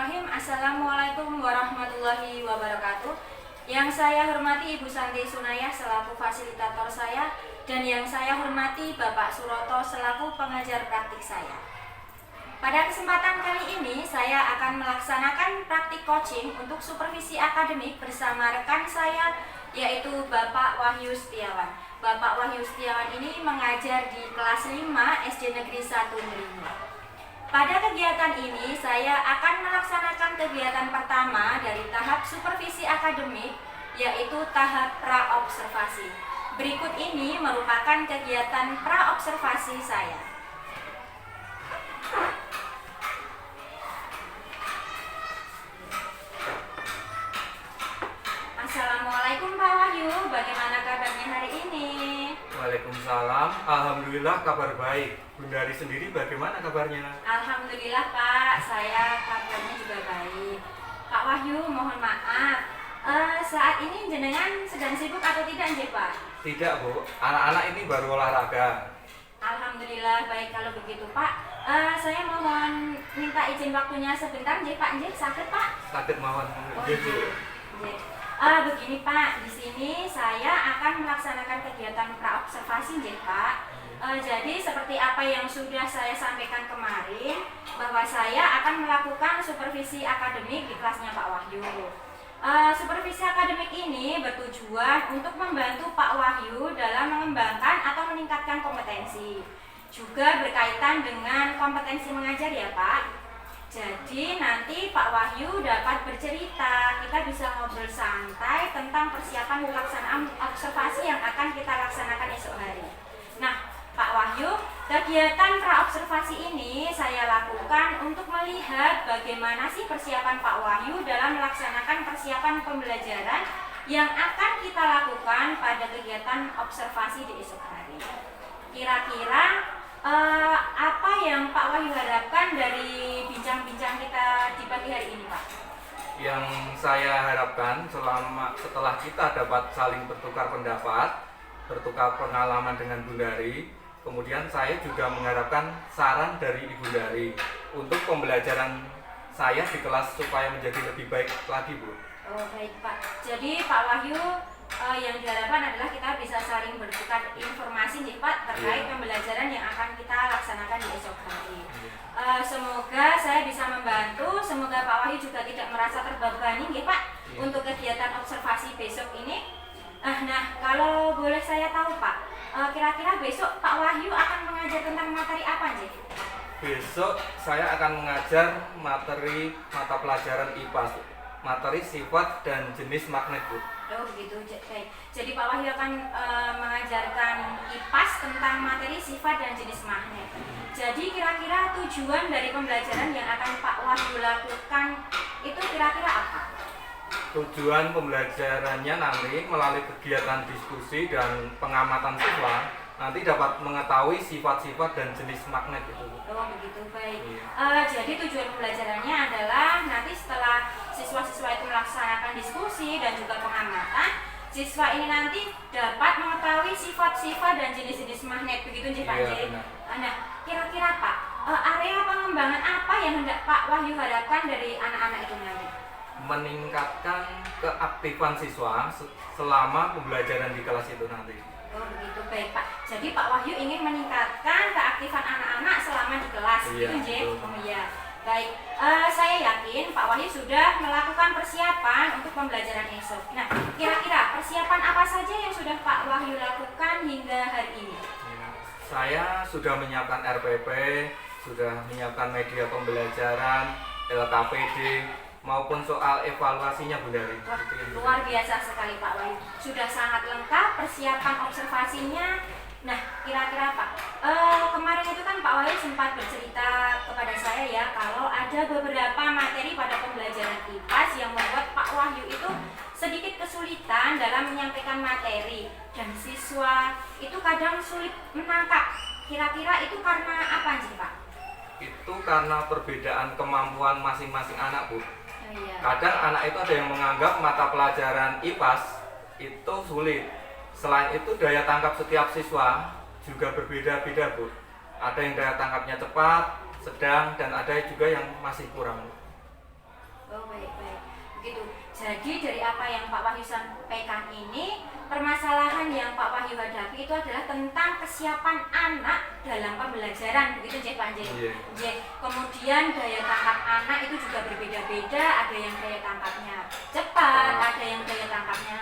Bismillahirrahmanirrahim. Assalamualaikum warahmatullahi wabarakatuh. Yang saya hormati Ibu Santi Sunayah selaku fasilitator saya, dan yang saya hormati Bapak Suroto selaku pengajar praktik saya. Pada kesempatan kali ini saya akan melaksanakan praktik coaching untuk supervisi akademik bersama rekan saya, yaitu Bapak Wahyu Setiawan. Bapak Wahyu Setiawan ini mengajar di kelas 5 SD Negeri 1 Melingo. Pada kegiatan ini saya akan melaksanakan kegiatan pertama dari tahap supervisi akademik, yaitu tahap praobservasi. Berikut ini merupakan kegiatan praobservasi saya. Assalamualaikum Pak Wahyu, bagaimana kabarnya hari ini? Waalaikumsalam, alhamdulillah kabar baik. Bundari sendiri bagaimana kabarnya? Alhamdulillah Pak, saya kabarnya juga baik. Pak Wahyu, mohon maaf, saat ini jenengan sedang sibuk atau tidak nggih Pak? Tidak Bu, anak-anak ini baru olahraga. Alhamdulillah baik kalau begitu Pak. Saya mohon minta izin waktunya sebentar nggih Pak, nggih sakit Pak? Sakit mawon. Oh, nggih. Begini Pak, di sini saya akan melaksanakan kegiatan praobservasi nggih Pak. Jadi seperti apa yang sudah saya sampaikan kemarin, bahwa saya akan melakukan supervisi akademik di kelasnya Pak Wahyu. Supervisi akademik ini bertujuan untuk membantu Pak Wahyu dalam mengembangkan atau meningkatkan kompetensi. Juga berkaitan dengan kompetensi mengajar ya Pak. Jadi nanti Pak Wahyu dapat bercerita, kita bisa ngobrol santai tentang persiapan pelaksanaan observasi yang akan kita laksanakan esok hari. Nah, Pak Wahyu, kegiatan praobservasi ini saya lakukan untuk melihat bagaimana sih persiapan Pak Wahyu dalam melaksanakan persiapan pembelajaran yang akan kita lakukan pada kegiatan observasi di esok hari. Kira-kira apa yang Pak Wahyu harapkan dari bincang-bincang kita di pagi hari ini, Pak? Yang saya harapkan setelah kita dapat saling bertukar pendapat, bertukar pengalaman dengan Bundari, kemudian saya juga mengharapkan saran dari Ibu Bundari untuk pembelajaran saya di kelas supaya menjadi lebih baik lagi, Bu. Oh, baik, Pak. Jadi Pak Wahyu, yang diharapkan adalah kita bisa saling bertukar informasi nih Pak terkait pembelajaran yang akan kita laksanakan di esok hari. Semoga saya bisa membantu, semoga Pak Wahyu juga tidak merasa terbebani nih Pak untuk kegiatan observasi besok ini. Nah, kalau boleh saya tahu Pak, kira-kira besok Pak Wahyu akan mengajar tentang materi apa nih? Besok saya akan mengajar materi mata pelajaran IPA, materi sifat dan jenis magnet, Bu. Oh begitu, baik. Jadi Pak Wahyu akan mengajarkan IPAS tentang materi sifat dan jenis magnet. Jadi kira-kira tujuan dari pembelajaran yang akan Pak Wahyu lakukan itu kira-kira apa? Tujuan pembelajarannya nanti melalui kegiatan diskusi dan pengamatan siswa nanti dapat mengetahui sifat-sifat dan jenis magnet itu. Oh begitu, baik. Iya. Jadi tujuan pembelajarannya adalah nanti setelah siswa-siswa itu melaksanakan diskusi dan juga pengamatan, siswa ini nanti dapat mengetahui sifat-sifat dan jenis-jenis magnet, begitu nggih Pak? Iya, benar. Nah, kira-kira Pak, area pengembangan apa yang hendak Pak Wahyu harapkan dari anak-anak itu nanti? Meningkatkan keaktifan siswa selama pembelajaran di kelas itu nanti. Oh begitu, baik Pak. Jadi Pak Wahyu ingin meningkatkan keaktifan anak-anak selama di kelas, Iya, gitu nggih? betul. Oh iya. Baik, saya yakin Pak Wahyu sudah melakukan persiapan untuk pembelajaran esok. Nah, kira-kira persiapan apa saja yang sudah Pak Wahyu lakukan hingga hari ini? Saya sudah menyiapkan RPP, sudah menyiapkan media pembelajaran, LKPD, maupun soal evaluasinya, Bundari. Wah, luar biasa sekali Pak Wahyu. Sudah sangat lengkap persiapan observasinya. Nah, kira-kira Pak, kemarin itu kan Pak Wahyu sempat bercerita kepada saya ya, kalau ada beberapa materi pada pembelajaran IPAS yang membuat Pak Wahyu itu sedikit kesulitan dalam menyampaikan materi, dan siswa itu kadang sulit menangkap. Kira-kira itu karena apa sih Pak? Itu karena perbedaan kemampuan masing-masing anak, Bu. Oh, iya. Kadang anak itu ada yang menganggap mata pelajaran IPAS itu sulit. Selain itu daya tangkap setiap siswa juga berbeda-beda, Bu. Ada yang daya tangkapnya cepat, sedang, dan ada juga yang masih kurang. Jadi dari apa yang Pak Wahyu sampaikan ini, permasalahan yang Pak Wahyu hadapi itu adalah tentang kesiapan anak dalam pembelajaran, begitu Nggih Pak Nggih. Iya. Nggih. Kemudian daya tangkap anak itu juga berbeda-beda, ada yang daya tangkapnya cepat, ada yang daya tangkapnya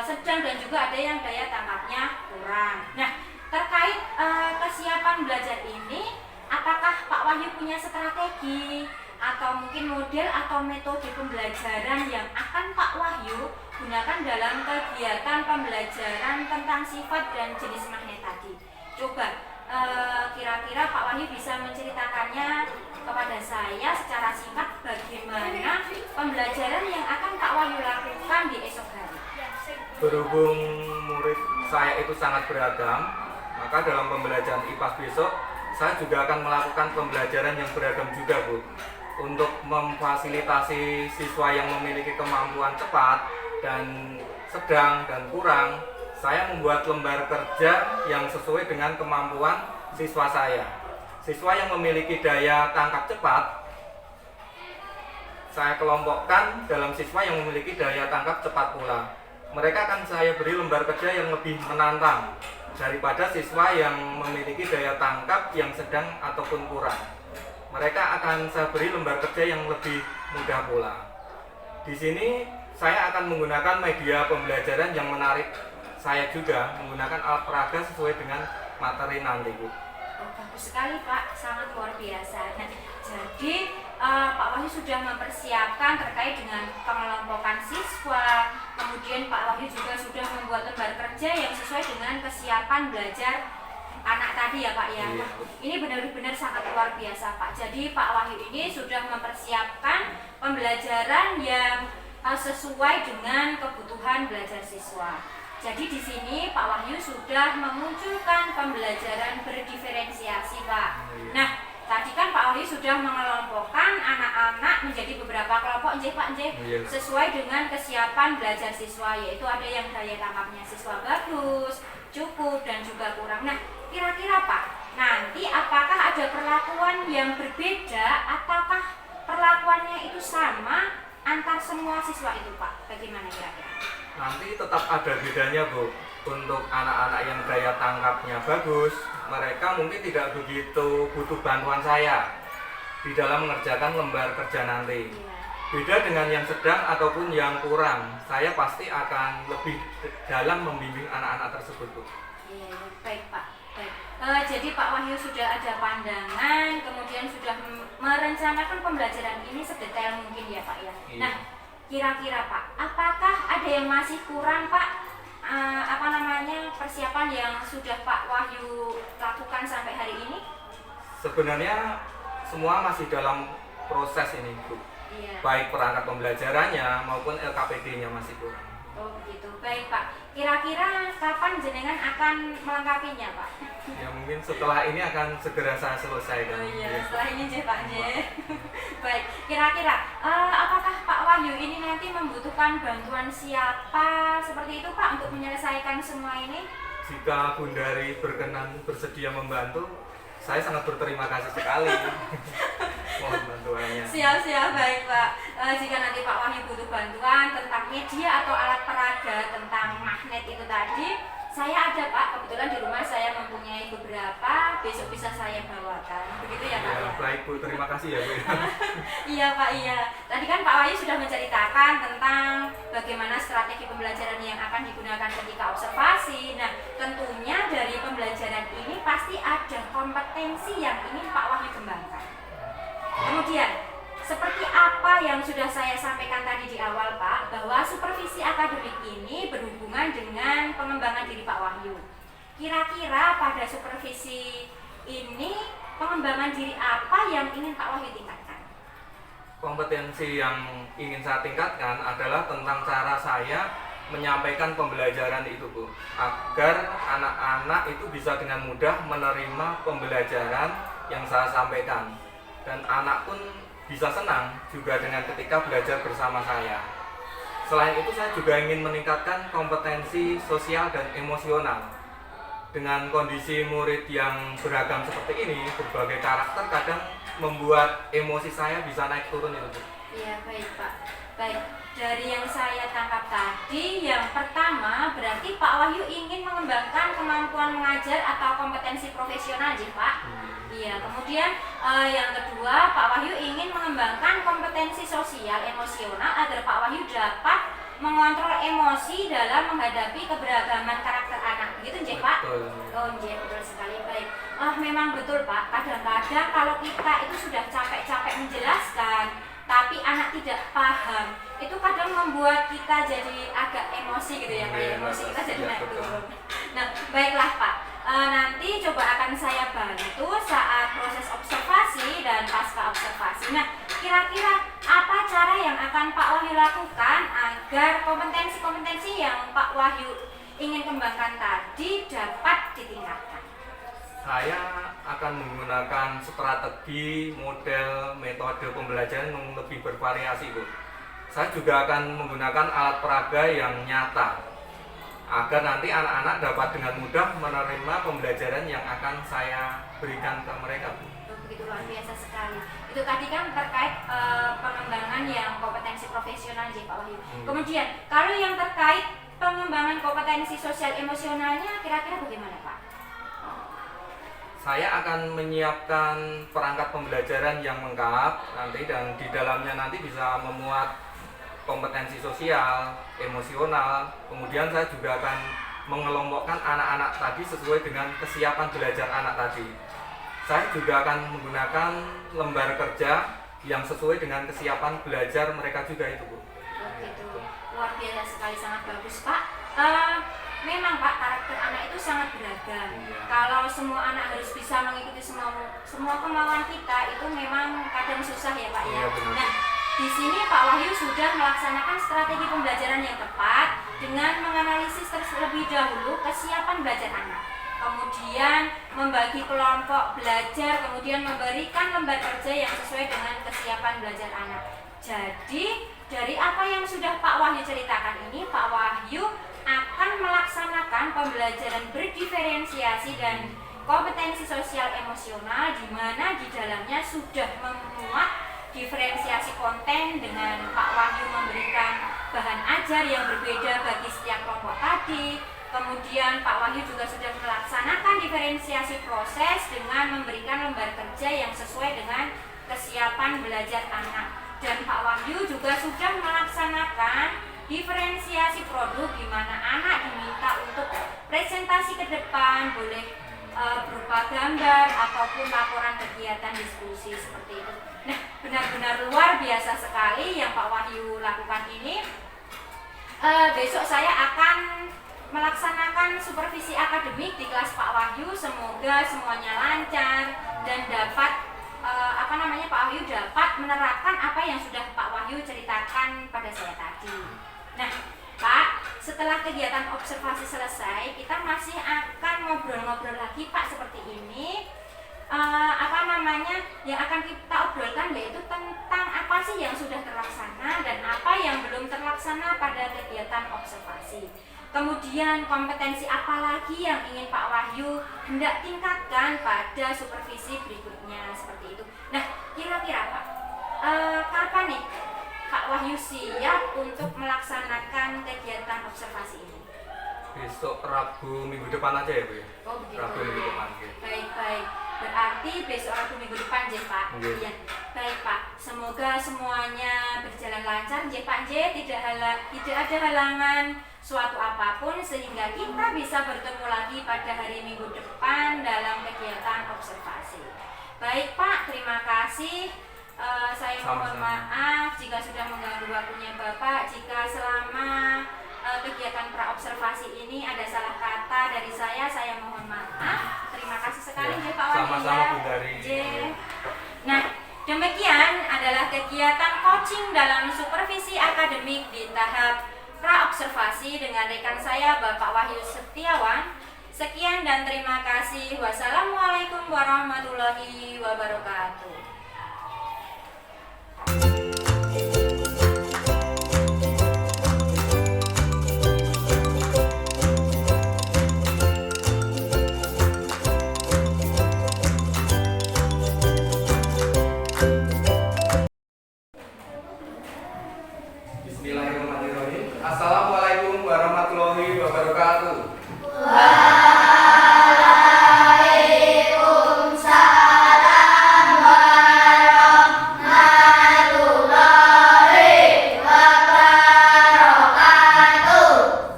sedang, dan juga ada yang daya tangkapnya kurang. Nah, terkait kesiapan belajar ini, apakah Pak Wahyu punya strategi atau mungkin model atau metode pembelajaran yang akan Pak Wahyu gunakan dalam kegiatan pembelajaran tentang sifat dan jenis magnet tadi? Coba kira-kira Pak Wahyu bisa menceritakannya kepada saya secara singkat bagaimana pembelajaran yang akan Pak Wahyu lakukan di esok hari. Berhubung murid saya itu sangat beragam, maka dalam pembelajaran IPAS besok saya juga akan melakukan pembelajaran yang beragam juga, Bu. Untuk memfasilitasi siswa yang memiliki kemampuan cepat dan sedang dan kurang, saya membuat lembar kerja yang sesuai dengan kemampuan siswa saya. Siswa yang memiliki daya tangkap cepat, saya kelompokkan dalam siswa yang memiliki daya tangkap cepat pula. Mereka akan saya beri lembar kerja yang lebih menantang daripada siswa yang memiliki daya tangkap yang sedang ataupun kurang. Mereka akan saya beri lembar kerja yang lebih mudah pula. Di sini saya akan menggunakan media pembelajaran yang menarik. Saya juga menggunakan alat peraga sesuai dengan materi nanti, Bu. Oh, bagus sekali Pak, sangat luar biasa. Nah, jadi Pak Wahyu sudah mempersiapkan terkait dengan pengelompokan siswa, kemudian Pak Wahyu juga sudah membuat lembar kerja yang sesuai dengan kesiapan belajar anak tadi ya Pak ya. Iya. Ini benar-benar sangat luar biasa Pak. Jadi Pak Wahyu ini sudah mempersiapkan pembelajaran yang sesuai dengan kebutuhan belajar siswa. Jadi di sini Pak Wahyu sudah memunculkan pembelajaran berdiferensiasi Pak. Nah, tadi kan Pak Wahyu sudah mengelompokkan anak-anak menjadi beberapa kelompok, Pak Iya. sesuai dengan kesiapan belajar siswa, yaitu ada yang daya tangkapnya siswa bagus, cukup, dan juga kurang. Nah, kira-kira Pak, nanti apakah ada perlakuan yang berbeda ataukah perlakuannya itu sama antar semua siswa itu Pak? Bagaimana kira-kira? Nanti tetap ada bedanya, Bu. Untuk anak-anak yang daya tangkapnya bagus, mereka mungkin tidak begitu butuh bantuan saya di dalam mengerjakan lembar kerja nanti. Iya. Beda dengan yang sedang ataupun yang kurang, saya pasti akan lebih dalam membimbing anak-anak tersebut, Bu. Iya, baik Pak. Baik. Jadi Pak Wahyu sudah ada pandangan, kemudian sudah merencanakan pembelajaran ini sedetail mungkin ya Pak ya. Iya. Nah, kira-kira Pak, apakah ada yang masih kurang Pak? Persiapan yang sudah Pak Wahyu lakukan sampai hari ini? Sebenarnya semua masih dalam proses ini, Bu. Iya. Baik perangkat pembelajarannya maupun LKPD-nya masih kurang. Oh begitu. Baik Pak. Kira-kira kapan jenengan akan melengkapinya Pak? Ya mungkin setelah ini akan segera saya selesaikan. Oh iya, setelah ini Pak Baik. Kira-kira apakah Pak Wahyu ini nanti membutuhkan bantuan siapa seperti itu Pak untuk menyelesaikan semua ini? Jika Bundari berkenan bersedia membantu, saya sangat berterima kasih sekali. Mohon bantuannya. Siap-siap, baik Pak. Jika nanti Pak Wahyu butuh bantuan tentang media atau alat peraga tentang magnet itu tadi, saya ada Pak. Kebetulan di rumah saya mempunyai beberapa, besok bisa saya bawakan. Begitu ya Pak Ya, ya? baik Bu, terima kasih ya Bu. Iya Pak, iya. Tadi kan Pak Wahyu sudah menceritakan tentang bagaimana strategi pembelajaran yang akan digunakan ketika observasi. Nah, tentunya dari pembelajaran ini pasti ada kompetensi yang ingin Pak Wahyu kembangkan. Kemudian, seperti apa yang sudah saya sampaikan tadi di awal Pak, bahwa supervisi akademik ini berhubungan dengan pengembangan diri Pak Wahyu. Kira-kira pada supervisi ini pengembangan diri apa yang ingin Pak Wahyu tingkatkan? Kompetensi yang ingin saya tingkatkan adalah tentang cara saya menyampaikan pembelajaran itu Bu, agar anak-anak itu bisa dengan mudah menerima pembelajaran yang saya sampaikan, dan anak pun bisa senang juga dengan ketika belajar bersama saya. Selain itu saya juga ingin meningkatkan kompetensi sosial dan emosional. Dengan kondisi murid yang beragam seperti ini, berbagai karakter kadang membuat emosi saya bisa naik turun itu. Iya baik Pak, baik. dari yang saya tangkap tadi, yang pertama berarti Pak Wahyu ingin mengembangkan kemampuan mengajar atau kompetensi profesional, ya Pak? Iya. Kemudian yang kedua, Pak Wahyu ingin mengembangkan kompetensi sosial emosional agar Pak Wahyu dapat mengontrol emosi dalam menghadapi keberagaman karakter anak. Begitu, Pak? Oh, betul sekali. Baik. Memang betul, Pak. Kadang-kadang kalau kita itu sudah capek-capek menjelaskan, tapi anak tidak paham, itu kadang membuat kita jadi agak emosi gitu ya Pak, emosi kita jadi naik turun. Nah, baiklah Pak, nanti coba akan saya bantu saat proses observasi dan pasca observasi. Nah, kira-kira apa cara yang akan Pak Wahyu lakukan agar kompetensi-kompetensi yang Pak Wahyu ingin kembangkan tadi dapat ditingkatkan? Saya akan menggunakan strategi, model, metode pembelajaran yang lebih bervariasi, Bu. Saya juga akan menggunakan alat peraga yang nyata agar nanti anak-anak dapat dengan mudah menerima pembelajaran yang akan saya berikan ke mereka, Bu. Begitu luar biasa sekali. Itu tadi kan terkait pengembangan yang kompetensi profesional, Pak Wahyu. Kemudian kalau yang terkait pengembangan kompetensi sosial emosionalnya kira-kira bagaimana, Pak? Saya akan menyiapkan perangkat pembelajaran yang lengkap nanti, dan di dalamnya nanti bisa memuat kompetensi sosial, emosional. Kemudian saya juga akan mengelompokkan anak-anak tadi sesuai dengan kesiapan belajar anak tadi. Saya juga akan menggunakan lembar kerja yang sesuai dengan kesiapan belajar mereka juga itu, Bu. Begitu. Luar biasa sekali, sangat bagus, Pak. Memang Pak, karakter anak itu sangat beragam. Kalau semua anak harus bisa mengikuti semua kemauan kita, itu memang kadang susah ya Pak ya. Nah, di sini Pak Wahyu sudah melaksanakan strategi pembelajaran yang tepat dengan menganalisis terlebih dahulu kesiapan belajar anak. Kemudian membagi kelompok belajar, kemudian memberikan lembar kerja yang sesuai dengan kesiapan belajar anak. Jadi, dari apa yang sudah Pak Wahyu ceritakan ini, Pak Wahyu akan melaksanakan pembelajaran berdiferensiasi dan kompetensi sosial emosional, di mana di dalamnya sudah memuat diferensiasi konten dengan Pak Wahyu memberikan bahan ajar yang berbeda bagi setiap kelompok tadi. Kemudian Pak Wahyu juga sudah melaksanakan diferensiasi proses dengan memberikan lembar kerja yang sesuai dengan kesiapan belajar anak. Dan Pak Wahyu juga sudah melaksanakan diferensiasi produk, di mana anak diminta untuk presentasi ke depan, boleh berupa gambar ataupun laporan kegiatan diskusi seperti itu. Nah, benar-benar luar biasa sekali yang Pak Wahyu lakukan ini. Besok saya akan melaksanakan supervisi akademik di kelas Pak Wahyu. Semoga semuanya lancar dan dapat Pak Wahyu dapat menerapkan apa yang sudah Pak Wahyu ceritakan pada saya tadi. Nah, Pak, setelah kegiatan observasi selesai, kita masih akan ngobrol-ngobrol lagi, Pak, seperti ini. Yang akan kita obrolkan yaitu tentang apa sih yang sudah terlaksana dan apa yang belum terlaksana pada kegiatan observasi. Kemudian kompetensi apa lagi yang ingin Pak Wahyu hendak tingkatkan pada supervisi berikutnya, seperti itu. Nah, kira-kira Pak, kapan nih Pak Wahyu siap untuk melaksanakan kegiatan observasi ini? Besok Rabu minggu depan aja ya, Bu ya? Oh, begitu. Rabu minggu depan. Ya. Baik. Berarti besok Rabu minggu depan, Pak? Iya. Baik, Pak. Semoga semuanya berjalan lancar, Pak. Tidak ada halangan suatu apapun sehingga kita bisa bertemu lagi pada hari minggu depan dalam kegiatan observasi. Baik, Pak. Terima kasih. Saya mohon maaf jika sudah mengganggu waktunya Bapak. Jika selama kegiatan praobservasi ini ada salah kata dari saya mohon maaf. Terima kasih sekali ya, Pak Wahyu. Sama-sama, Bu Dari. Nah, demikian adalah kegiatan coaching dalam supervisi akademik di tahap praobservasi dengan rekan saya Bapak Wahyu Setiawan. Sekian dan terima kasih. Wassalamualaikum warahmatullahi wabarakatuh. Bismillahirrahmanirrahim. Assalamualaikum warahmatullahi wabarakatuh.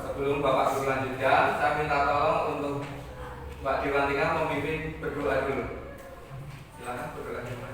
Sebelum Bapak Guru lanjutkan, saya minta tolong untuk Mbak Dewantika memimpin berdoa dulu. Silakan berdoa dulu.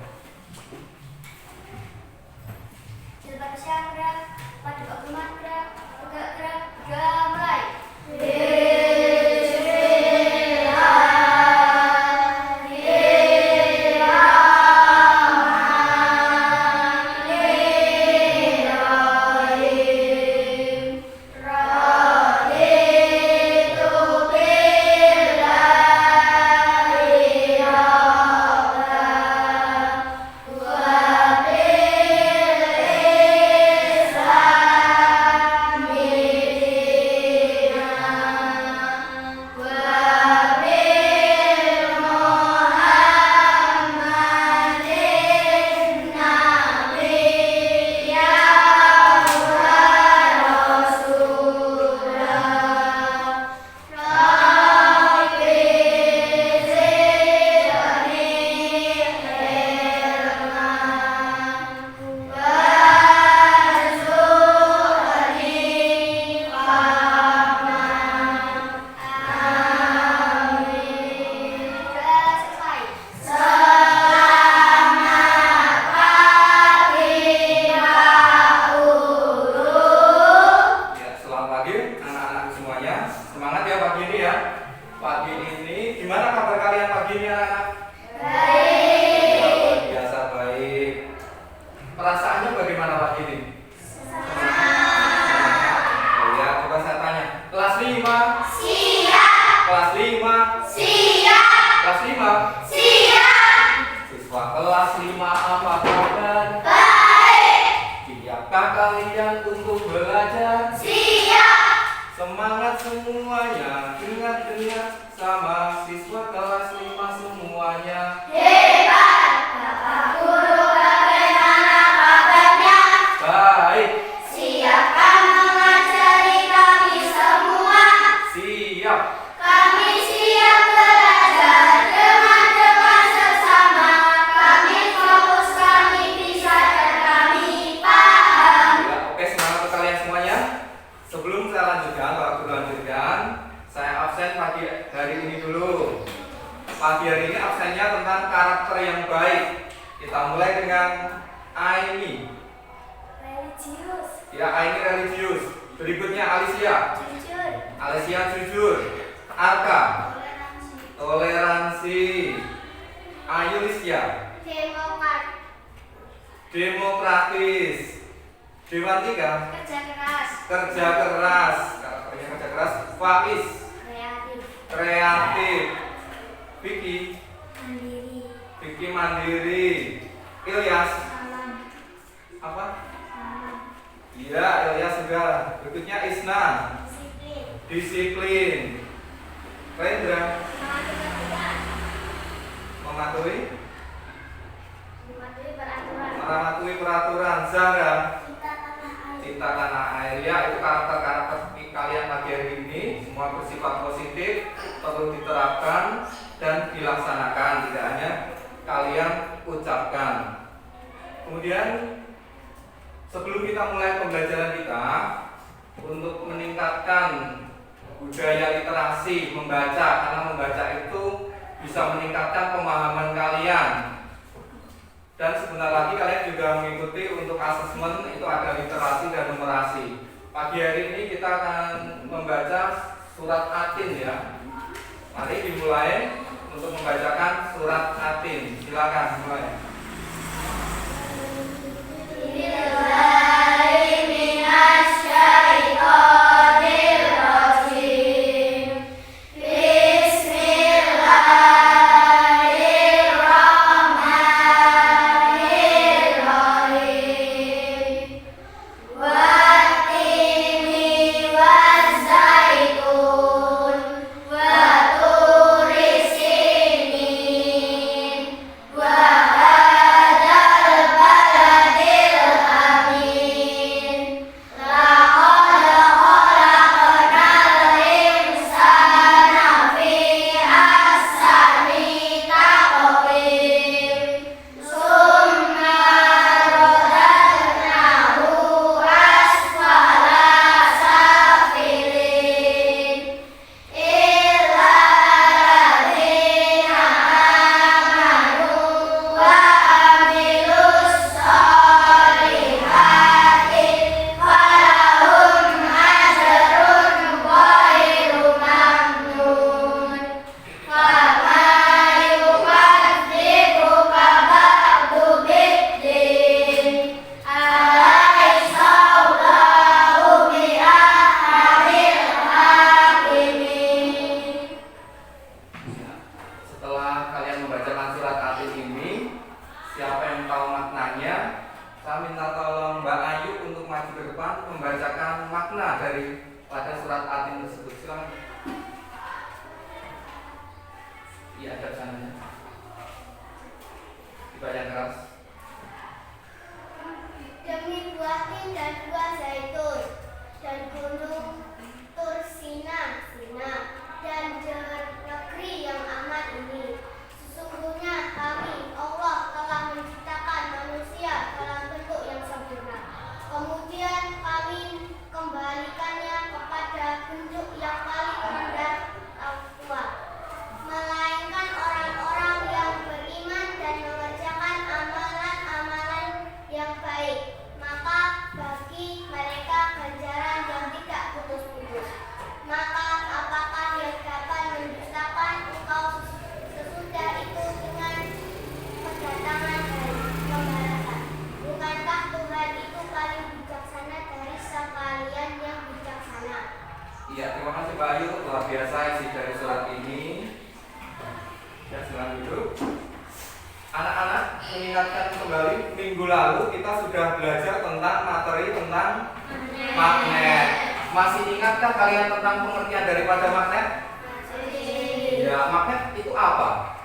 Pagi hari ini absennya tentang karakter yang baik. Kita mulai dengan Aini. Religius. Ya, Aini religius. Berikutnya Alicia. Jujur. Alicia jujur. Arka. Toleransi. Ayu Listia. Demokratis. Dewantika. Kerja keras. Kerja keras. Karakternya kerja keras. Faiz. Kreatif. Vicky. Mandiri. Vicky mandiri. Ilyas. Salam. Apa? Salam. Iya, Ilyas sudah. Berikutnya Isna. Disiplin. Disiplin. Rendra. Mematuhi Mematuhi. peraturan. Mematuhi peraturan. Zahra. Cinta tanah air. Cinta tanah air. Ya, itu karakter-karakter kalian pagi hari ini. Semua bersifat positif, perlu diterapkan dan dilaksanakan, tidak hanya kalian ucapkan. Kemudian sebelum kita mulai pembelajaran kita, untuk meningkatkan budaya literasi membaca, karena membaca itu bisa meningkatkan pemahaman kalian. Dan sebentar lagi kalian juga mengikuti untuk asesmen, itu ada literasi dan numerasi. Pagi hari ini kita akan membaca surat Atin ya. Mari dimulai untuk membacakan surat Atin. Silakan mulai. maju ke depan membacakan makna dari pada surat Atin tersebut. Silakan. Iya, ada sananya. Dibaca keras. Demi buah tin dan buah zaitun dan gunung Tursina dan negeri yang aman ini. Sesungguhnya kami Allah telah menciptakan manusia dalam bentuk yang sempurna. Kemudian kami kembalikannya kepada bentuk yang paling rendah takwa, melainkan orang-orang yang beriman dan mengerjakan amalan-amalan yang baik. Maka bagi mereka ganjaran yang tidak putus-putus. Maka apakah yang dapat mendustakan engkau sesudah itu dengan kedatangan dari pembalasan? Bukankah Tuhan itu paling bijaksana dari sekalian yang bijaksana? Iya, terima kasih Pak Ayu. Luar biasa isi dari surat ini. Ya, silakan duduk. Anak-anak, mengingatkan kembali minggu lalu kita sudah belajar tentang materi tentang magnet. Masih ingatkah kalian tentang pengertian daripada magnet? Ya, magnet itu apa?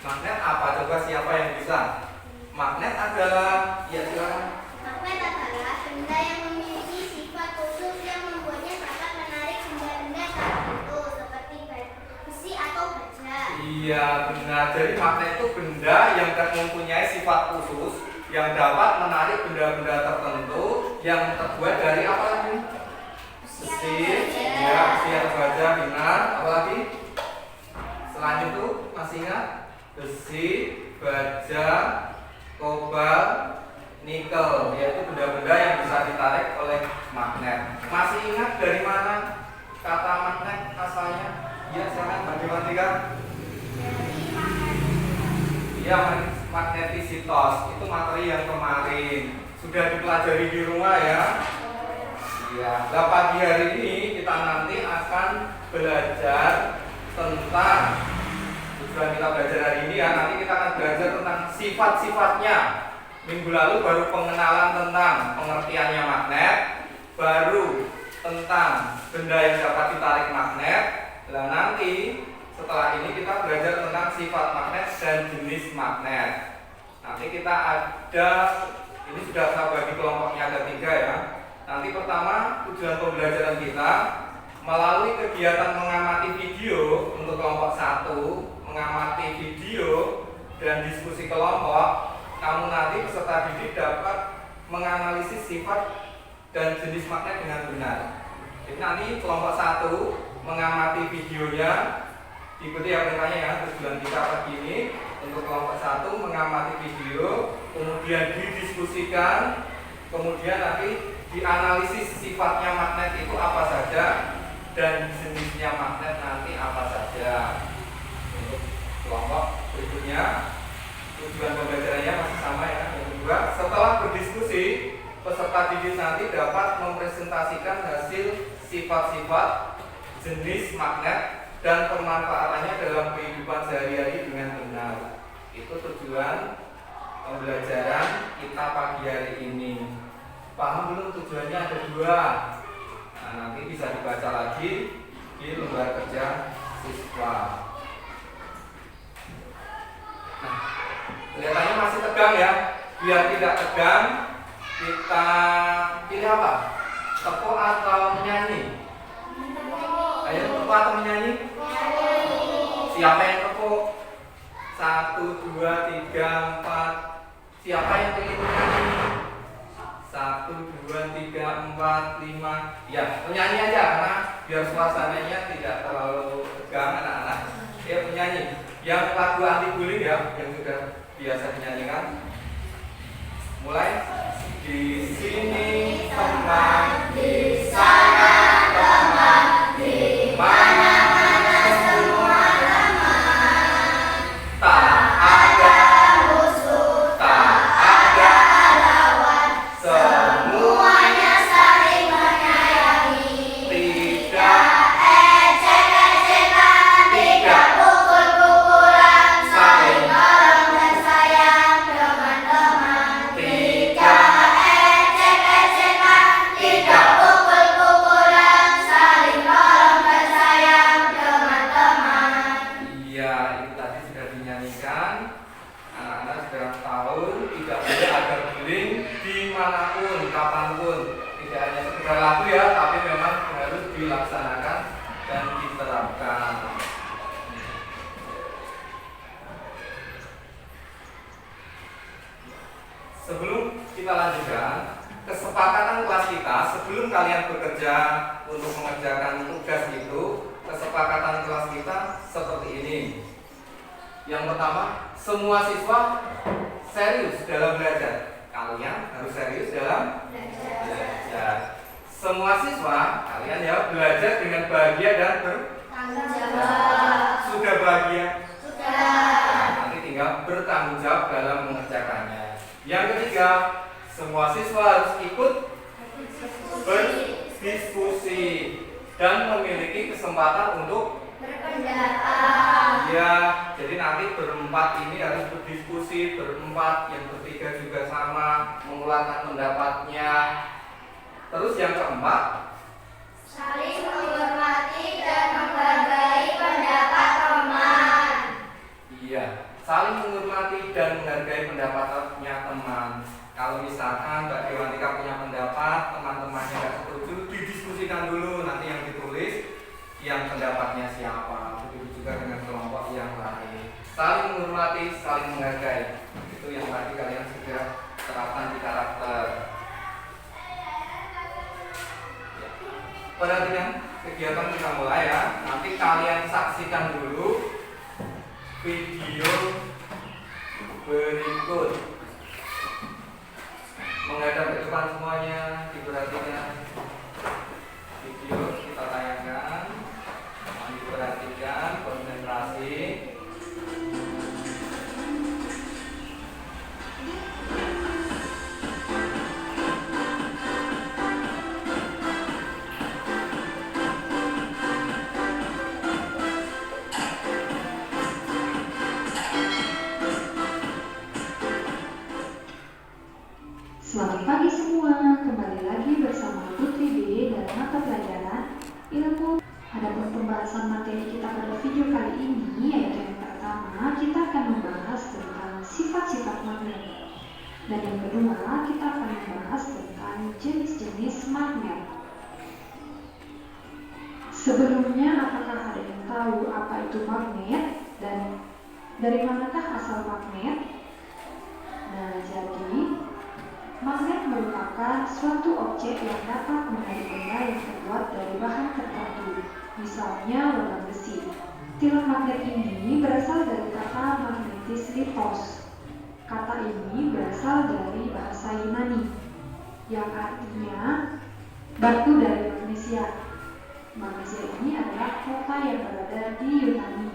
Magnet apa? Coba siapa yang bisa? Magnet adalah, ya silakan. Magnet adalah benda yang memiliki sifat khusus yang membuatnya dapat menarik benda-benda tertentu seperti besi atau baja. Iya, benar. Jadi magnet itu benda yang mempunyai sifat khusus yang dapat menarik benda-benda tertentu yang terbuat dari apa lagi? Besi, ya, besi atau baja, benar. Apa lagi? Selain itu masih ingat? Besi, baja, kobalt, nikel, yaitu benda-benda yang bisa ditarik oleh magnet. Masih ingat dari mana kata magnet asalnya? Iya, silakan Bagaimana? Iya, magnetisitas itu materi yang kemarin sudah dipelajari di rumah ya. Iya. Nah, pagi hari ini kita nanti akan belajar tentang tujuan kita belajar hari ini ya. Nanti kita akan belajar tentang sifat-sifatnya. Minggu lalu baru pengenalan tentang pengertiannya magnet, baru tentang benda yang dapat ditarik magnet. Nah, nanti setelah ini kita belajar tentang sifat magnet dan jenis magnet. Nanti kita ada, ini sudah saya bagi kelompoknya ada 3 ya. Nanti pertama tujuan pembelajaran kita melalui kegiatan mengamati video untuk kelompok 1, mengamati video dan diskusi kelompok. Kamu nanti peserta didik dapat menganalisis sifat dan jenis magnet dengan benar. Jadi nanti kelompok 1 mengamati videonya, ikuti ya perintahnya ya. Tujuan kita pagi ini untuk kelompok 1 mengamati video, kemudian didiskusikan, kemudian nanti dianalisis sifatnya magnet itu apa saja dan jenisnya magnet nanti apa saja. Untuk kelompok berikutnya tujuan pembelajarannya masih sama ya. Yang kedua, setelah berdiskusi, peserta didik nanti dapat mempresentasikan hasil sifat-sifat jenis magnet dan pemanfaatannya dalam kehidupan sehari-hari dengan benar. Itu tujuan pembelajaran kita pagi hari ini. Paham belum tujuannya ada 2? Nah, nanti bisa dibaca lagi di lembar kerja siswa. Nah, kelihatannya masih tegang ya. Biar tidak tegang, kita pilih apa? Tepuk atau menyanyi? Ayo tepuk atau menyanyi? Siapa yang tepuk? 1, 2, 3, 4. Siapa yang pilih menyanyi? 1, 2, 3, 4, 5. Ya, penyanyi aja karena biar suasananya tidak terlalu tegang anak-anak. Ya, penyanyi. Yang lagu anti bullying ya, yang sudah biasa dinyanyikan. Mulai. Di sini teman, di sana teman, di mana-mana semua teman. Tak ada musuh, tak ada lawan, semuanya saling menyayangi. Tidak ejek-ejekan, tidak pukul-pukulan, saling tolong dan sayang teman-teman. Tidak ejek-ejekan. pantun. Tidak hanya sekedar lagu ya, tapi memang harus dilaksanakan dan diterapkan. Sebelum kita lanjutkan, kesepakatan kelas kita sebelum kalian bekerja untuk mengerjakan tugas itu, kesepakatan kelas kita seperti ini. Yang pertama, semua siswa serius dalam belajar. Kalian harus serius dalam belajar. Semua siswa, kalian ya belajar dengan bahagia dan Tanggung jawab. sudah bahagia? Sudah. Nanti tinggal bertanggung jawab dalam mengerjakannya. Yang ketiga, semua siswa harus ikut berdiskusi dan memiliki kesempatan untuk Berpendapat. ya. Jadi nanti berempat ini harus berdiskusi, berempat, yang bertiga juga sama, mengeluarkan pendapatnya. Terus yang keempat, Saling menghormati dan menghargai pendapat teman. iya, saling menghormati dan menghargai pendapatnya teman. Kalau misalkan Mbak Dewantika punya pendapat, teman-temannya nggak setuju, didiskusikan dulu, nanti yang ditulis yang pendapatnya siapa. Begitu juga dengan kelompok yang lain. Saling menghormati, saling menghargai. Itu yang tadi kalian sudah terapkan di karakter. Ya. Perhatikan kegiatan kita mulai ya. Nanti kalian saksikan dulu video berikut. Menghadap ke depan semuanya, diperhatikan. Video kita tayangkan, diperhatikan, konsentrasi. Selamat pagi semua, kembali lagi bersama Putri B dalam mata pelajaran ilmu. Adapun pembahasan materi kita pada video kali ini, yaitu yang pertama kita akan membahas tentang sifat-sifat magnet, dan yang kedua kita akan membahas tentang jenis-jenis magnet. Sebelumnya, apakah ada yang tahu apa itu magnet dan dari manakah asal magnet? Nah, jadi magnet merupakan suatu objek yang dapat menarik benda yang terbuat dari bahan tertentu, misalnya logam besi. Tilang magnet ini berasal dari kata magnetis litos. Kata ini berasal dari bahasa Yunani, yang artinya batu dari magnesia. Magnesia ini adalah kota yang berada di Yunani.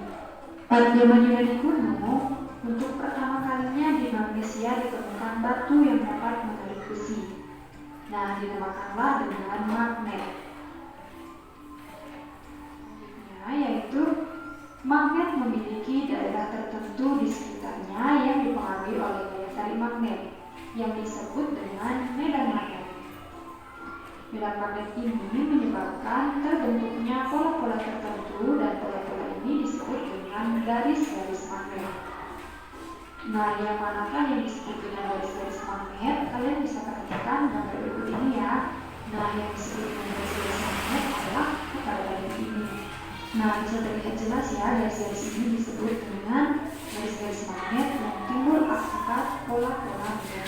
Pada zaman Yunani kuno, untuk pertama kalinya di Magnesia ditemukan batu yang dapat menarik besi. Nah, dinamakanlah dengan magnet. Selanjutnya yaitu magnet memiliki daerah tertentu di sekitarnya yang dipengaruhi oleh daya tarik magnet yang disebut dengan medan magnet. Medan magnet ini menyebabkan terbentuknya pola-pola tertentu dan pola-pola ini disebut dengan garis-garis magnet. Nah, yang manakah yang disebut dengan garis-garis magnet? Kalian bisa perhatikan gambar berikut ini ya. Nah, yang disebut dengan garis-garis magnet adalah pada bagian ini. Nah, bisa terlihat jelas ya, garis-garis ini disebut dengan garis-garis magnet yang timbul akibat pola-pola magnet.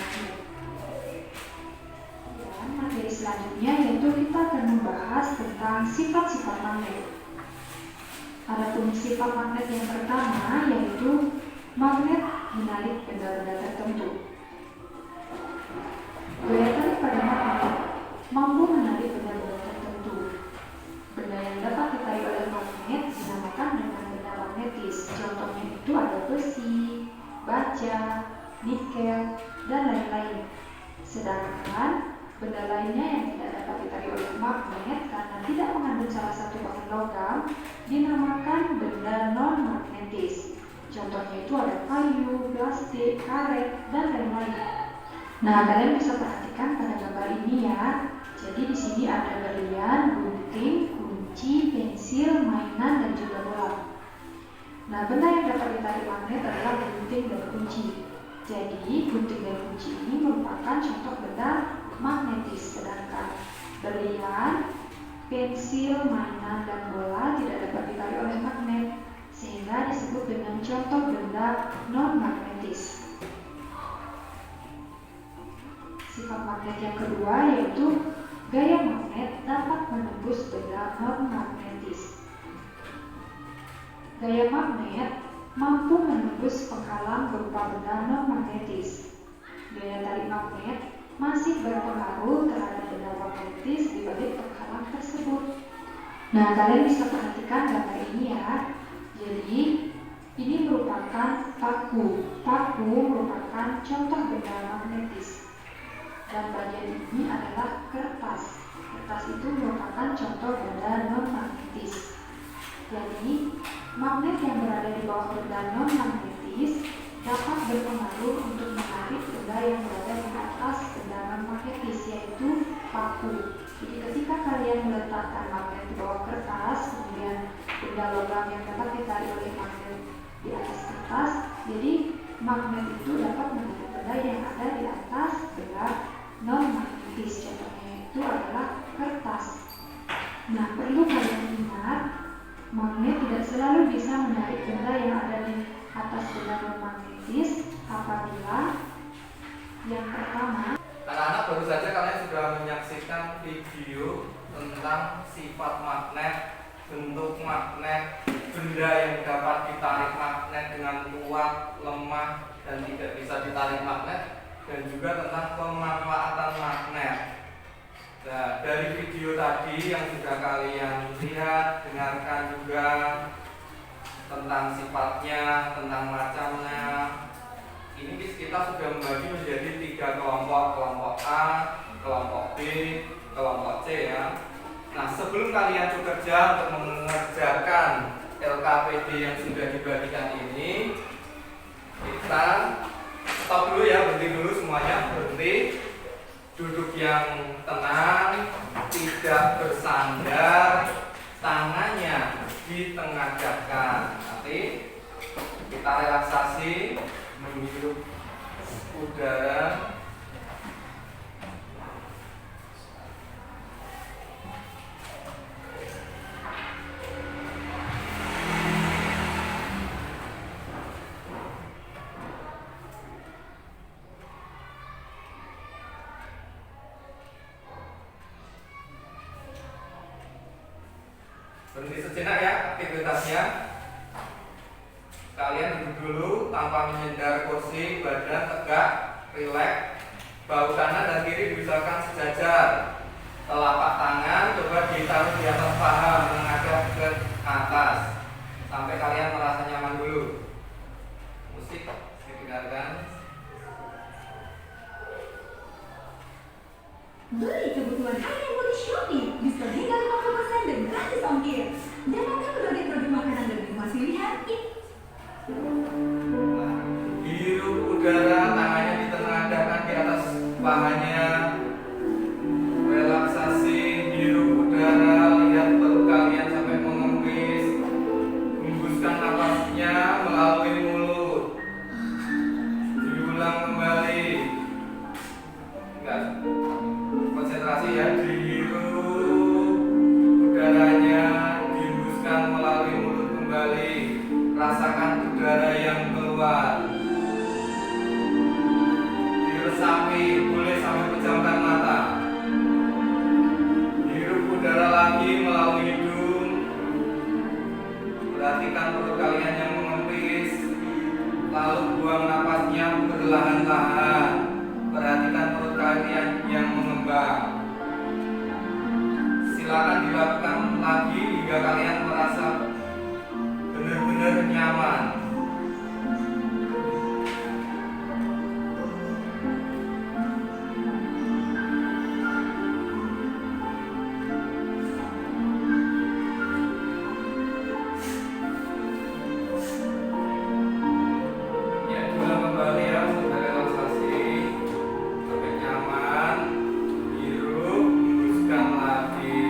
Dan materi selanjutnya yaitu kita akan membahas tentang sifat-sifat magnet. Adapun sifat magnet yang pertama yaitu magnet menarik benda-benda tertentu. Daya tarik pada magnet mampu menarik benda-benda tertentu. Benda yang dapat ditarik oleh magnet dinamakan dengan benda magnetis. Contohnya itu ada besi, baja, nikel, dan lain-lain. Sedangkan benda lainnya yang tidak dapat ditarik oleh magnet karena tidak mengandung salah satu bahan logam dinamakan benda non-magnetis. Contohnya itu ada kayu, plastik, karet, dan lain-lain. Nah, kalian bisa perhatikan pada gambar ini ya. Jadi di sini ada berlian, gunting, kunci, pensil, mainan, dan juga bola. Nah, benda yang dapat ditarik magnet adalah gunting dan kunci. Jadi, gunting dan kunci ini merupakan contoh benda magnetis, sedangkan berlian, pensil, mainan, dan bola tidak dapat ditarik oleh magnet, sehingga disebut dengan contoh benda non-magnetis. Sifat magnet yang kedua yaitu gaya magnet dapat menembus benda non-magnetis. Gaya magnet mampu menembus penghalang berupa benda non-magnetis. Gaya tarik magnet masih berpengaruh terhadap benda magnetis di balik penghalang tersebut. Nah, kalian bisa perhatikan gambar ini ya. Jadi, ini merupakan paku. Paku merupakan contoh benda magnetis. Dan bagian ini adalah kertas. Kertas itu merupakan contoh benda non-magnetis. Jadi, magnet yang berada di bawah benda non-magnetis dapat berpengaruh untuk menarik benda yang berada di atas benda non-magnetis, yaitu paku. Jadi, ketika kalian meletakkan magnet di bawah kertas, kemudian benda logam yang dapat ditarik oleh magnet di atas kertas, jadi magnet itu dapat menarik benda yang ada di atas benda non-magnetis. Contohnya itu adalah kertas. Nah, perlu kalian ingat, magnet tidak selalu bisa menarik benda yang ada di atas benda non-magnetis apabila yang pertama. Anak-anak, baru saja kalian sudah menyaksikan video tentang sifat magnet, bentuk magnet, benda yang dapat ditarik magnet dengan kuat, lemah, dan tidak bisa ditarik magnet, dan juga tentang pemanfaatan magnet. Nah, dari video tadi yang sudah kalian lihat, dengarkan juga tentang sifatnya, tentang macamnya. Ini kita sudah membagi menjadi 3 kelompok, kelompok A, kelompok B, kelompok C ya. Nah, sebelum kalian bekerja untuk mengerjakan LKPD yang sudah dibagikan ini, kita stop dulu ya, berhenti dulu semuanya, berhenti. Duduk yang tenang, tidak bersandar, tangannya ditengadahkan. Nanti kita relaksasi, menghirup udara. Berhenti sejenak ya aktivitasnya. Kalian duduk dulu tanpa menyandar kursi, badan tegak, rileks. Bahu kanan dan kiri dibisarkan sejajar. Telapak tangan coba ditaruh di atas paha, menghadap ke atas sampai kalian merasa nyaman dulu. Musik didengarkan. Beli kebutuhan harian Body Shopee diskon hingga 50% dan gratis ongkir. Dapatkan berbagai produk makanan dan minuman pilihan. Hirup udara, tangannya ditengadahkan di atas pahanya. Relaksasi, hirup udara, lihat perut kalian sampai mengempis. Hembuskan napasnya melalui mulut. Diulang kembali. Enggak. Konsentrasi ya, dihirup udaranya, dihembuskan melalui mulut kembali. Rasakan udara yang keluar. Diresapi, boleh sampai pejamkan mata. Hirup udara lagi melalui hidung. Perhatikan perut kalian yang mengempis. Lalu buang napasnya perlahan-lahan. Perhatikan perut kalian yang mengembang. Silakan dilakukan lagi hingga kalian merasa benar-benar nyaman. Ya, diulang kembali ya, sudah relaksasi sampai nyaman. Hirup, hembuskan lagi.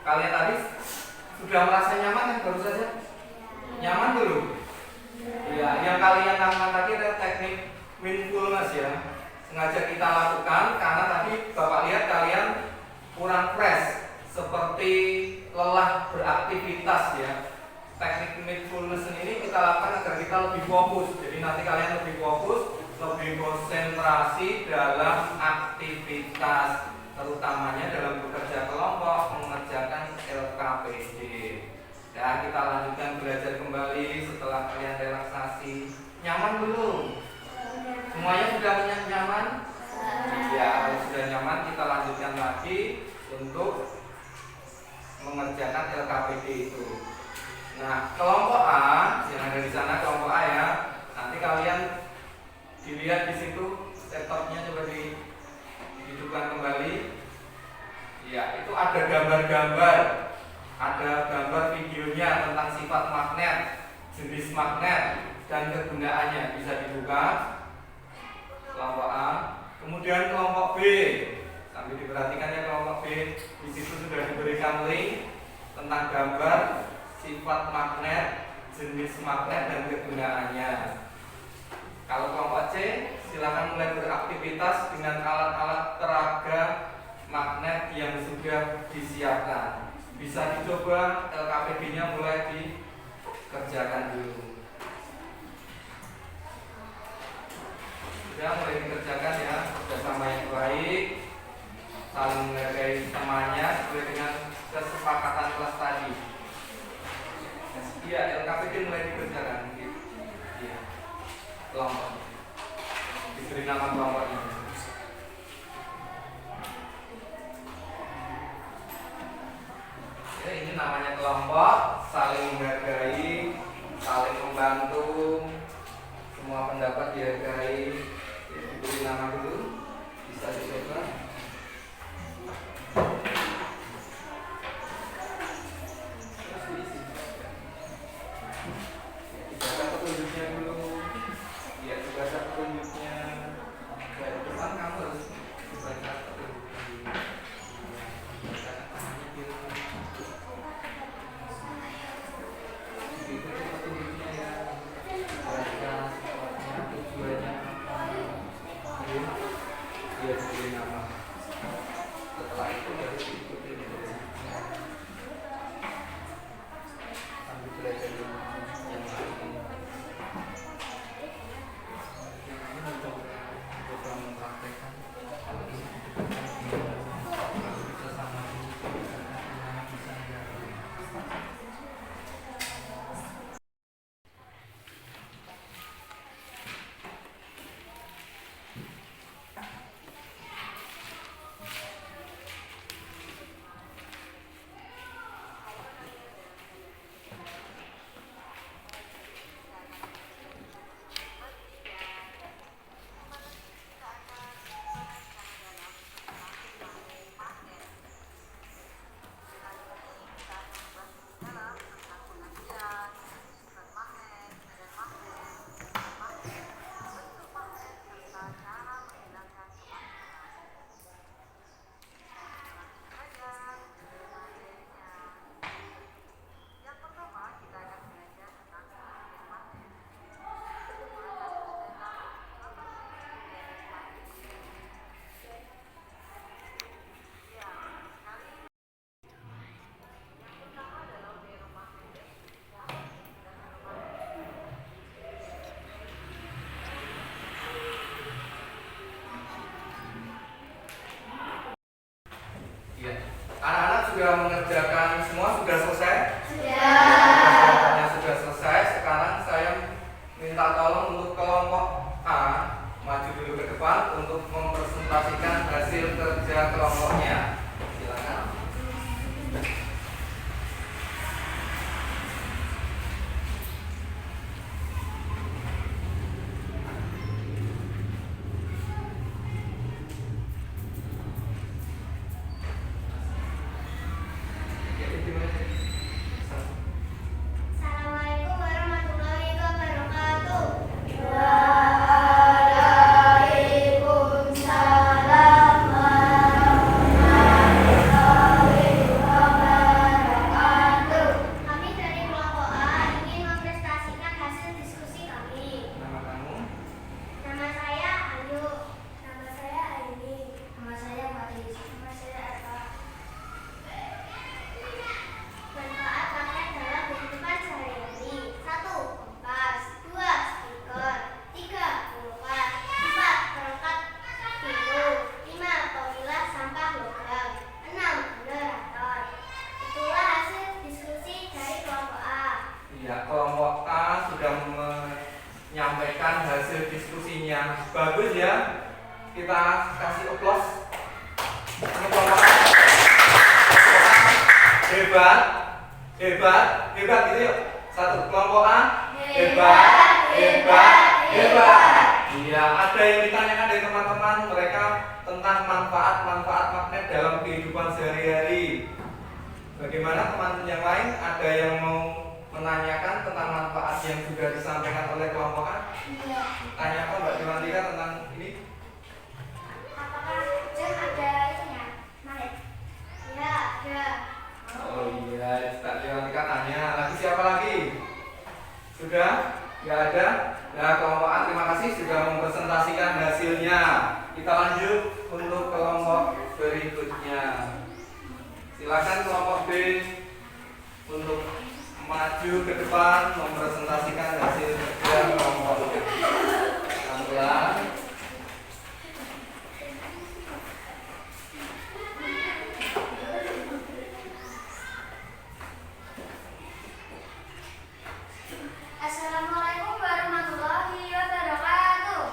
Kalian tadi sudah merasa nyaman yang baru saja? Nyaman belum? Ya, yang kalian lakukan tadi adalah teknik mindfulness ya. Sengaja kita lakukan karena tadi Bapak lihat kalian kurang fresh, seperti lelah beraktivitas ya. Teknik mindfulness ini kita lakukan agar kita lebih fokus. Jadi nanti kalian lebih fokus, lebih konsentrasi dalam aktivitas, terutamanya dalam bekerja kelompok, mengerjakan LKPD. Ya, kita lanjutkan belajar kembali setelah kalian relaksasi. Nyaman belum? Semuanya sudah nyaman? Ya, kalau sudah nyaman kita lanjutkan lagi untuk mengerjakan LKPD itu. Nah, kelompok A yang ada di sana, kelompok A ya. Nanti kalian dilihat di situ laptopnya coba dihidupkan kembali. Ya, itu ada gambar-gambar, ada gambar videonya tentang sifat magnet, jenis magnet dan kegunaannya. Bisa dibuka kelompok A. Kemudian kelompok B, sambil diperhatikan ya kelompok B. Di situ sudah diberikan link tentang gambar sifat magnet, jenis magnet dan kegunaannya. Kalau kelompok C, silakan mulai beraktivitas dengan alat-alat peraga magnet yang sudah disiapkan. Bisa dicoba LKPD-nya mulai dikerjakan dulu. Sudah mulai dikerjakan ya, bersama yang baik, saling menghargai temannya sesuai dengan kesepakatan kelas tadi. Iya, LKPD mulai dikerjakan gitu. Iya. Kelompok. Diberi nama kelompoknya. Ya, ini namanya kelompok, saling menghargai, saling membantu, semua pendapat dihargai. Ya, diberi nama dulu. Bisa dicoba. Petunjuknya dulu, ya baca petunjuknya. Dari depan kamu harus baca petunjuknya. Baca katanya dulu. Ikuti petunjuknya ya. Baca sifatnya, tujuannya apa. Dia diberi nama. Setelah itu baru diikuti petunjuknya. Sambil belajar dulu yang lain. Coba mempraktekkan hal ini bisa sama bisa enggak. Anak-anak sudah mengerjakan semua, sudah selesai? Sudah. Sudah selesai. Sekarang saya minta tolong untuk kelompok A maju dulu ke depan untuk mempresentasikan hasil kerja kelompoknya. Silakan. Assalamualaikum warahmatullahi wabarakatuh. Waalaikumsalam warahmatullahi bagus ya. Kita kasih applause. Ini kelompok A. Hebat, hebat, hebat gitu yuk. Satu, kelompok A. Hebat, hebat, hebat. Iya, ada yang ditanyakan dari teman-teman mereka tentang manfaat-manfaat magnet dalam kehidupan sehari-hari. Bagaimana teman yang lain? Ada yang mau menanyakan tentang manfaat yang sudah disampaikan oleh kelompok A? Iya. Tanyakan Mbak Dewantika tentang ini. Apakah jam ada itunya? Magnet? Ya, ada. Oh iya, Mbak Dewantika tanya. Lagi siapa lagi? Sudah? Nggak ada? Nah, kelompok A terima kasih sudah mempresentasikan hasilnya. Kita lanjut untuk kelompok berikutnya. Silakan kelompok B untuk maju ke depan mempresentasikan hasil kerja kelompok B. Pelan-pelan. Assalamualaikum warahmatullahi wabarakatuh.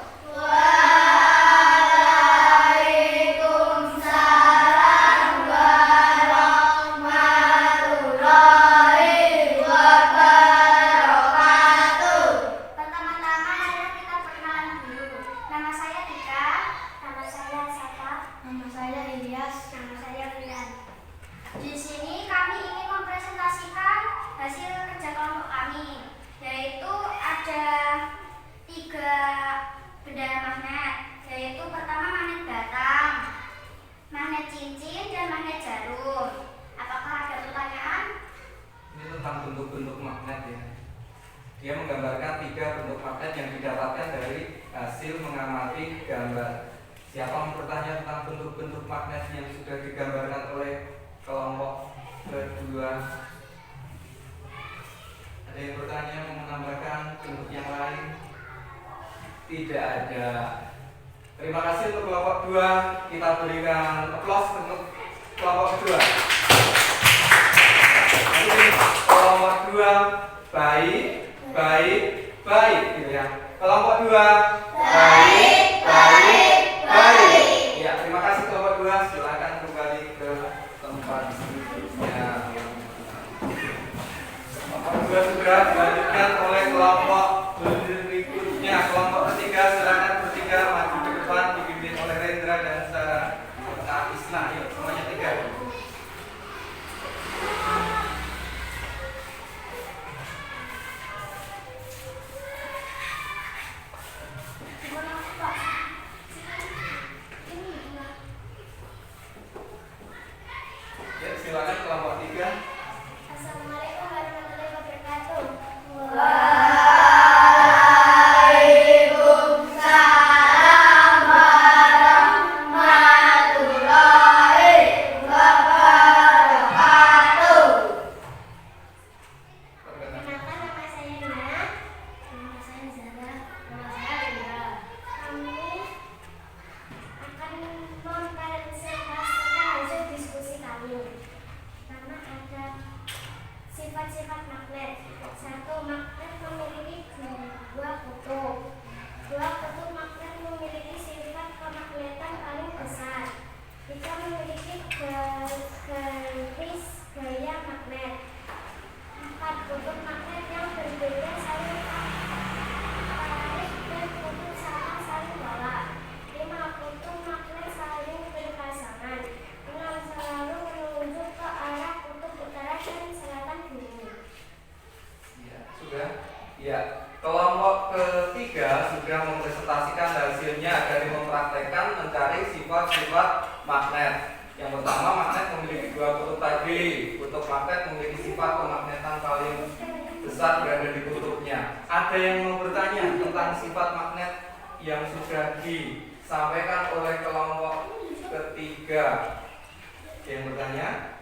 Pertama-tama marilah kita perkenalan dulu. Nama saya Tika. Nama saya Sapa. Nama saya Ilyas. Nama saya Rian. Di sini kami ingin mempresentasikan hasil kerja kelompok kami, yaitu ada 3 benda magnet, yaitu pertama magnet batang, magnet cincin, dan magnet jarum. Apakah ada pertanyaan? Ini tentang bentuk-bentuk magnet ya. Dia menggambarkan 3 bentuk magnet yang didapatkan dari hasil mengamati gambar. Siapa yang bertanya tentang bentuk-bentuk magnet yang sudah digambarkan oleh kelompok kedua? Ada yang bertanya mau menambahkan bentuk yang lain? Tidak ada. Terima kasih untuk kelompok 2. Kita berikan applause untuk kelompok kedua. Jadi, kelompok 2 baik, baik, baik gitu ya. Kelompok 2 baik, baik, baik. Ya, terima kasih kelompok 2. Silakan kembali ke tempat duduknya. Kelompok 2 sudah dilanjutkan oleh kelompok berikutnya. Kelompok ketiga silakan bertiga maju ke depan dipimpin oleh Rendra dan Sarah serta Isna. Yuk, semuanya 3. Ya, silakan kelompok 3. Assalamualaikum warahmatullahi wabarakatuh. Perkenalkan, nama saya Nina. Nama saya Zara. Nama saya Rindra. Kami akan mempresentasikan hasil diskusi kami. Pertama ada sifat-sifat magnet. 1. Magnet memiliki 2 kutub. 2 kutub magnet memiliki sifat kemagnetan paling besar. 3. Memiliki garis gaya magnet. 4. Kutub magnet yang berbeda saling tarik dan kutub sama saling tolak. 5. Kutub magnet saling berpasangan. 6. Selalu menunjuk ke arah kutub utara dan selatan bumi. Ya, sudah. Ya, kelompok ketiga sudah mempresentasikan hasilnya dari mempraktekkan mencari sifat-sifat magnet. Yang pertama, magnet memiliki 2 kutub tadi. Kutub magnet memiliki sifat kemagnetan paling besar berada di kutubnya. Ada yang mau bertanya tentang sifat magnet yang sudah disampaikan oleh kelompok ketiga? Ada yang bertanya?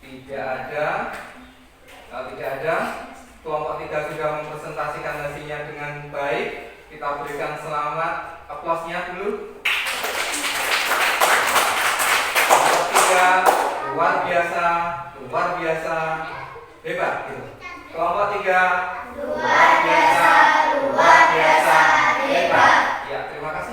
Tidak ada. Kalau tidak ada, kelompok 3 sudah mempresentasikan hasilnya dengan baik. Kita berikan selamat, aplausnya dulu. Kelompok 3 luar biasa, hebat gitu. Kelompok 3 luar biasa, hebat. Ya, terima kasih.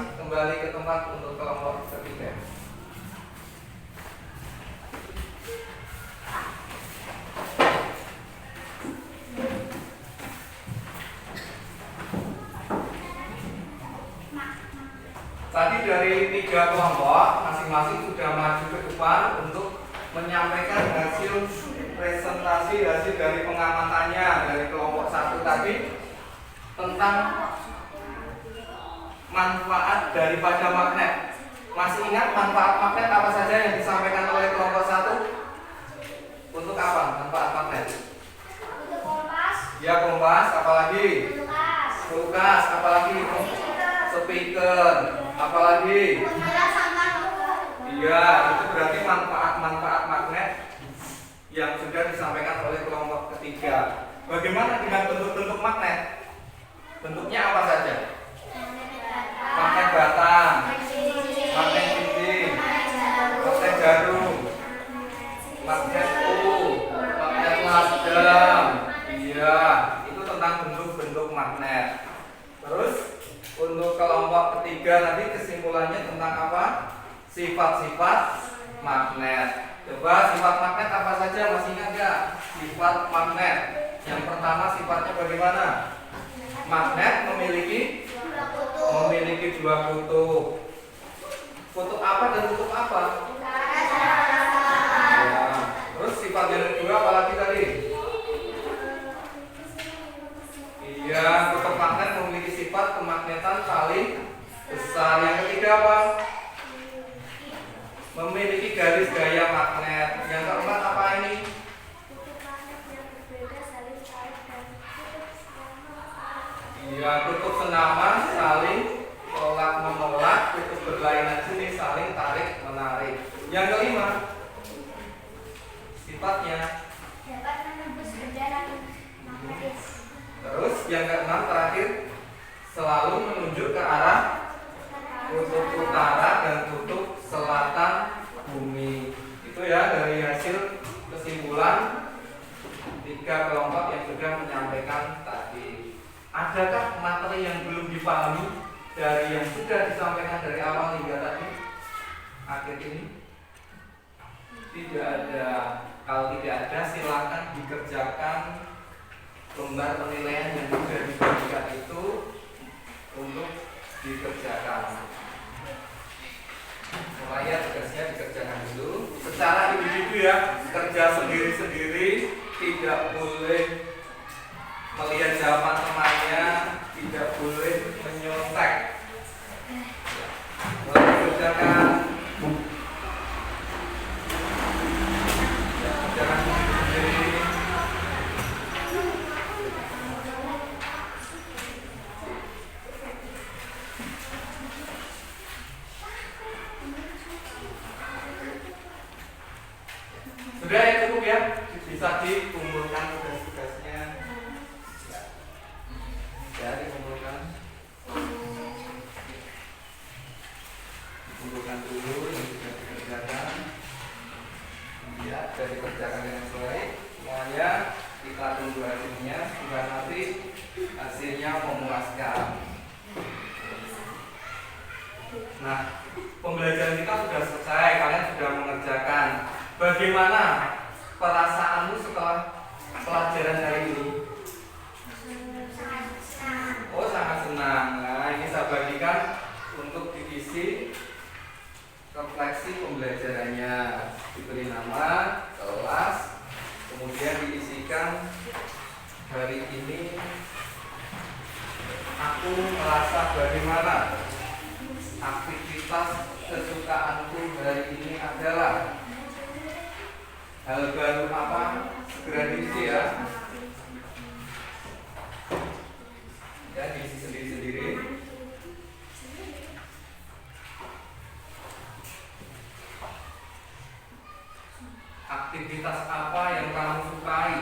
tiga kelompok masing-masing sudah maju ke depan untuk menyampaikan hasil presentasi hasil dari pengamatannya dari kelompok 1 tadi tentang manfaat daripada magnet. Masih ingat manfaat magnet apa saja yang disampaikan oleh kelompok 1? Untuk apa manfaat magnet? Untuk kompas. Ya, kompas, apalagi? Kulkas. Kulkas, apalagi? Speaker, apalagi? Iya, itu berarti manfaat magnet yang sudah disampaikan oleh kelompok ketiga. Bagaimana dengan bentuk-bentuk magnet? Bentuknya apa saja? Magnet batang, magnet cincin, magnet jarum, magnet magnet lasdam. Iya, itu tentang bentuk-bentuk magnet. Terus untuk kelompok ketiga nanti kesimpulannya tentang apa? Sifat-sifat magnet. Coba sifat magnet apa saja, masih ingat nggak? Sifat magnet. Yang pertama sifatnya bagaimana? Magnet memiliki dua kutub. Kutub apa dan kutub apa? Ya. Terus sifat yang kedua apa lagi tadi? Iya, kutub magnet memiliki sifat kemagnetan paling besar. Yang ketiga apa? Memiliki garis gaya magnet. Yang keempat apa ini? Iya, kutub senaman saling tolak menolak, kutub berlainan jenis saling tarik menarik. Yang kelima, sifatnya Dapat menembus benda magnetis. terus yang keenam terakhir selalu menunjuk ke arah kutub utara dan kutub selatan bumi. Itu ya dari hasil kesimpulan tiga kelompok yang sudah menyampaikan tadi. Adakah materi yang belum dipahami dari yang sudah disampaikan dari awal hingga tadi akhir ini? Tidak ada. Kalau tidak ada silakan dikerjakan lembar penilaian yang sudah dibagikan itu untuk dikerjakan. Supaya tugasnya dikerjakan dulu secara individu ya, kerja sendiri-sendiri, tidak boleh melihat jawaban temannya, tidak boleh menyontek. Boleh dikerjakan. Kerjakan sendiri-sendiri. Sudah ya, cukup ya, bisa dikumpulkan tugas-tugasnya. Ya, dikumpulkan dulu yang sudah dikerjakan. Ya, sudah dikerjakan dengan baik. Semuanya kita tunggu hasilnya. Semoga nanti hasilnya memuaskan. Nah, pembelajaran kita sudah selesai. Kalian sudah mengerjakan. Bagaimana perasaanmu setelah pelajaran hari ini? Oh, sangat senang. Nah, ini saya bagikan untuk diisi refleksi pembelajarannya. Diberi nama, kelas, kemudian diisikan hari ini aku merasa bagaimana. Aktivitas kesukaanku hari ini adalah hal baru apa? Segera diisi ya. Ya, diisi sendiri-sendiri. Aktivitas apa yang kamu sukai?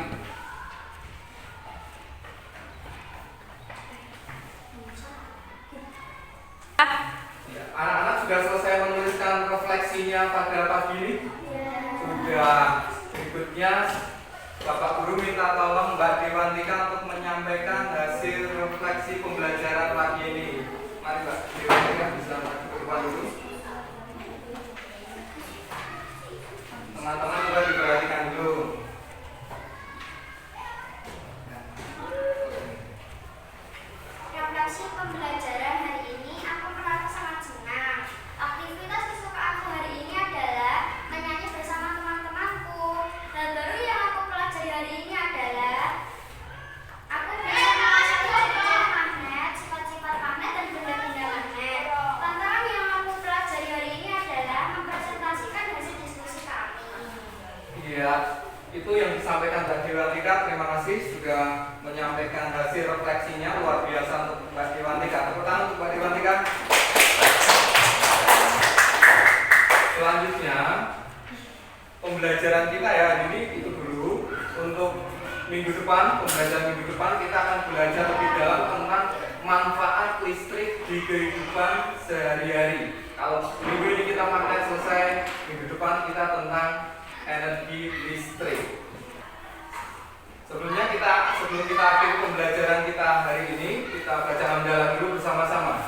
Ya, anak-anak sudah selesai menuliskan refleksinya pada pagi ini? Sudah. Berikutnya Bapak Guru minta tolong Mbak Dewantika untuk menyampaikan hasil refleksi pembelajaran pagi ini. Mari Mbak Dewantika bisa maju ke depan dulu. Teman-teman juga diperhatikan dulu. Refleksi pembelajaran hari ini, aku merasa sangat senang. Aktivitas disampaikan Mbak Dewantika. Terima kasih sudah menyampaikan hasil refleksinya, luar biasa untuk Mbak Dewantika. Tepuk tangan untuk Mbak Dewantika. Selanjutnya pembelajaran kita ya hari ini itu dulu. Untuk minggu depan, pembelajaran minggu depan kita akan belajar lebih dalam tentang manfaat listrik di kehidupan sehari-hari. Kalau minggu ini kita materi selesai, minggu depan kita tentang energi listrik. Sebelum kita akhiri pembelajaran kita hari ini, kita baca hamdalah dulu bersama-sama.